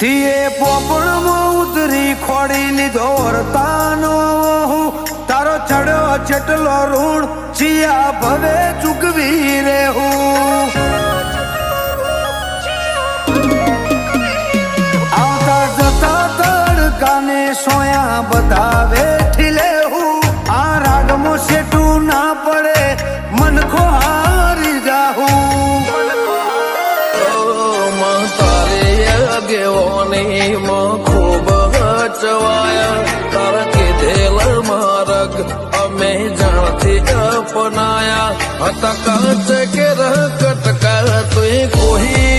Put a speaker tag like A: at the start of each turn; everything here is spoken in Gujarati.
A: ટીએ પોપણમાં ઉતરી ખોડી લીધો વર્તાનો તારો ચડ્યો ચટલો ઋણ ચિયા ભવે ચૂકવી રે હું આવતા જતા તડકાને સોયા બધા વેઠી લેવું આ રાગમાં સેટું ના પડે મનખો હારી જાહું
B: ખૂબ ચવાયા તારા કીધેલ માર્ગ અમે જાણથી અપનાયા હતા કાચ કે કટકા તું કોઈ